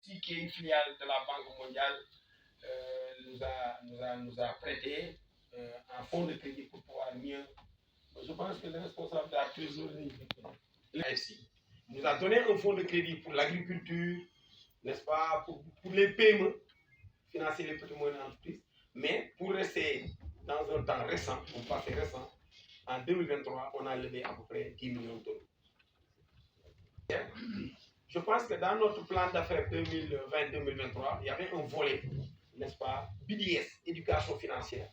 qui est une filiale de la Banque mondiale, nous a prêté un fonds de crédit pour pouvoir mieux. Je pense que le responsable de la trésorerie, nous a donné un fonds de crédit pour l'agriculture, n'est-ce pas, pour les PME, financer les petites moyennes entreprises, mais pour rester dans un temps récent, un passé récent, en 2023, on a levé à peu près 10 millions de tonnes. Je pense que dans notre plan d'affaires 2020-2023, il y avait un volet, n'est-ce pas, BDS, éducation financière.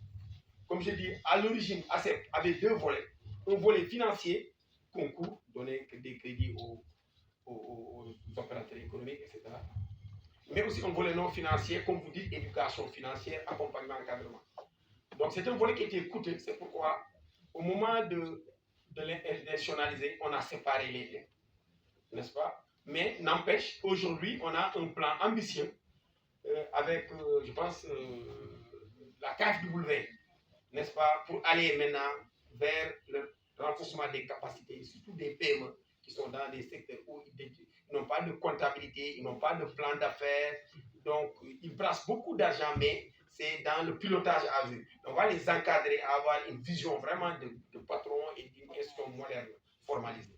Comme je dis, à l'origine, ACEP avait deux volets. Un volet financier, concours, donner des crédits aux opérateurs économiques, etc. Mais aussi un volet non financier, comme vous dites, éducation financière, accompagnement, encadrement. Donc c'est un volet qui était coûteux, c'est pourquoi au moment de l'internationaliser, on a séparé les deux, n'est-ce pas? Mais n'empêche, aujourd'hui, on a un plan ambitieux avec, je pense, la KfW, n'est-ce pas, pour aller maintenant vers le renforcement des capacités, surtout des PME qui sont dans des secteurs où ils n'ont pas de comptabilité, ils n'ont pas de plan d'affaires, donc ils brassent beaucoup d'argent, mais c'est dans le pilotage à vue. On va les encadrer à avoir une vision vraiment de patron et d'une gestion moderne, formalisée.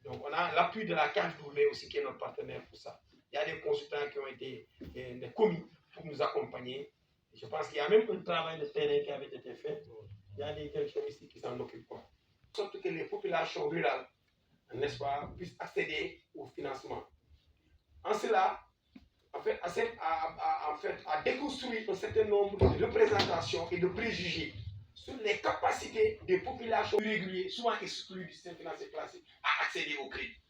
Donc on a l'appui de la KfW aussi qui est notre partenaire pour ça. Il y a des consultants qui ont été des commis pour nous accompagner. Je pense qu'il y a même un travail de terrain qui avait été fait. Il y a des directions ici qui s'en occupent. De sorte que les populations rurales, n'est-ce pas, puissent accéder au financement. En cela, en fait, ACEP a déconstruit un certain nombre de représentations et de préjugés sur les capacités des populations irrégulières, souvent exclues du système financier classique, à accéder au crédit.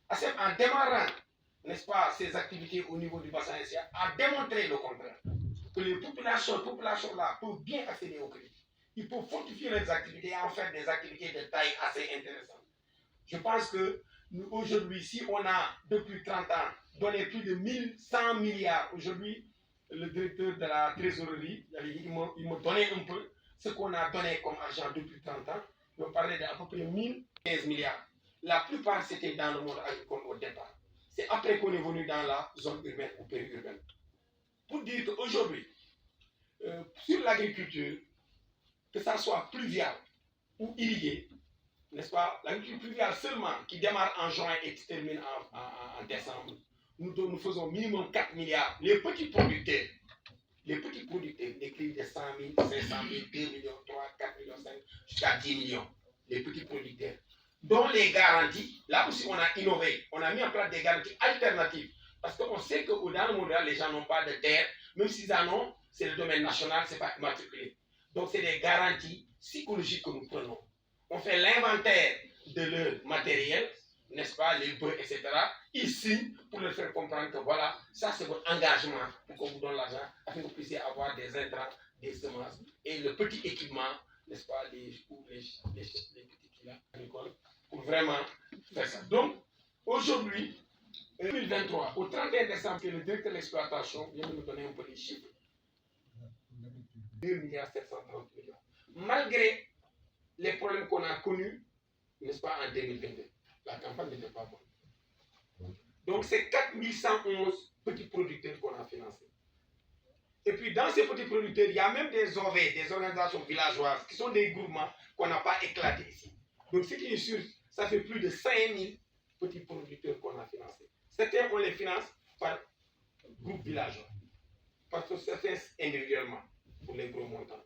ACEP, en démarrant, n'est-ce pas, ses activités au niveau du bassin SIA, a démontré le contraire. Que les populations-là peuvent bien accéder au crédit. Il faut fortifier les activités et en faire des activités de taille assez intéressante. Je pense que nous, aujourd'hui, si on a, depuis 30 ans, donné plus de 1100 milliards, aujourd'hui, le directeur de la trésorerie, il m'a donné un peu ce qu'on a donné comme argent depuis 30 ans. Il me parlait d'à peu près 1015 milliards. La plupart, c'était dans le monde agricole au départ. C'est après qu'on est venu dans la zone urbaine ou périurbaine. Pour dire qu'aujourd'hui, sur l'agriculture, que ça soit pluvial ou irrigué, n'est-ce pas, l'agriculture pluviale seulement, qui démarre en juin et qui termine en décembre, nous faisons minimum 4 milliards. Les petits producteurs, les crédits de 100 000, 500 000, 2 millions, 3, 4 millions, 5, jusqu'à 10 millions, les petits producteurs, dont les garanties, là aussi on a innové, on a mis en place des garanties alternatives, parce qu'on sait que dans le monde rural, les gens n'ont pas de terre, même s'ils en ont, c'est le domaine national, ce n'est pas immatriculé. Donc c'est des garanties psychologiques que nous prenons. On fait l'inventaire de leur matériel, n'est-ce pas, les bœufs, etc. Ils signent pour leur faire comprendre que voilà, ça c'est votre engagement pour qu'on vous donne l'argent, afin que vous puissiez avoir des intrants, des semences et le petit équipement, n'est-ce pas, les petits agricoles, pour vraiment faire ça. Donc, aujourd'hui, 2023, au 31 décembre, le directeur de l'exploitation vient de me donner un peu les chiffres. 2 milliards 730 millions. Malgré les problèmes qu'on a connus, n'est-ce pas, en 2022. La campagne n'était pas bonne. Donc, c'est 4111 petits producteurs qu'on a financés. Et puis, dans ces petits producteurs, il y a même des OV, des organisations villageoises, qui sont des groupements qu'on n'a pas éclatés ici. Donc, ce qui est sûr, ça fait plus de 5000 petits producteurs qu'on a financés. Certains, on les finance par groupe villageois, parce que certains individuellement, pour les gros montants.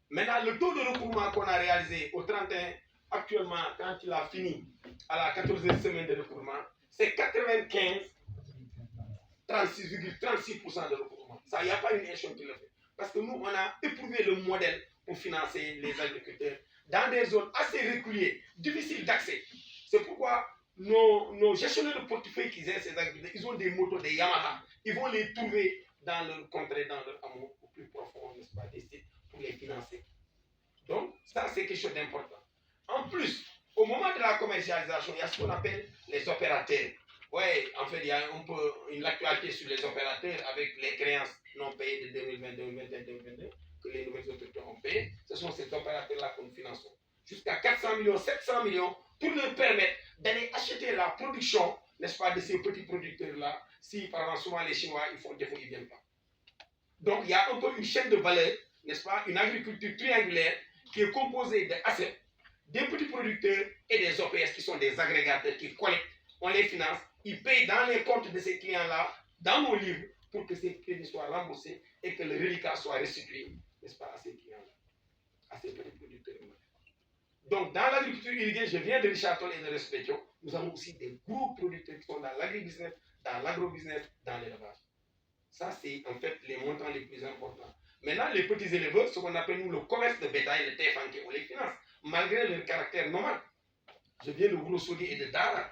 Maintenant, le taux de recouvrement qu'on a réalisé au 31, actuellement, quand il a fini à la 14e semaine de recouvrement, c'est 36,36% de recouvrement. Ça, il n'y a pas une échelon qui le fait. Parce que nous, on a éprouvé le modèle pour financer les agriculteurs dans des zones assez reculées, difficiles d'accès. C'est pourquoi nos gestionnaires de portefeuille qui gèrent ces agriculteurs, ils ont des motos, des Yamaha. Ils vont les trouver dans leur contrée, dans leur amour, au plus profond, n'est-ce pas, des sites, pour les financer. Donc, ça, c'est quelque chose d'important. En plus, au moment de la commercialisation, il y a ce qu'on appelle les opérateurs. Oui, en fait, il y a un peu une actualité sur les opérateurs avec les créances non payées de 2020, 2021, 2022, que les nouvelles autorités ont payées. Ce sont ces opérateurs-là que nous finançons. Jusqu'à 400 millions, 700 millions, pour leur permettre d'aller acheter la production, n'est-ce pas, de ces petits producteurs-là, si par exemple souvent les Chinois ils font défaut, ils ne viennent pas. Donc il y a un peu une chaîne de valeur, n'est-ce pas, une agriculture triangulaire qui est composée de ACEP, des petits producteurs et des OPS qui sont des agrégateurs qui collectent, on les finance, ils payent dans les comptes de ces clients-là, dans nos livres, pour que ces crédits soient remboursés et que le reliquat soit restitué, n'est-ce pas, à ces clients-là, à ces petits producteurs. Donc, dans l'agriculture irriguée, je viens de Richard Toll et de Respectio, nous avons aussi des gros producteurs qui sont dans l'agribusiness, dans l'agrobusiness, dans l'élevage. Ça, c'est en fait les montants les plus importants. Maintenant, les petits éleveurs, ce qu'on appelle nous le commerce de bétail, le TFANK, on les finance, malgré leur caractère nomade. Je viens de Wourossogui et de Dara.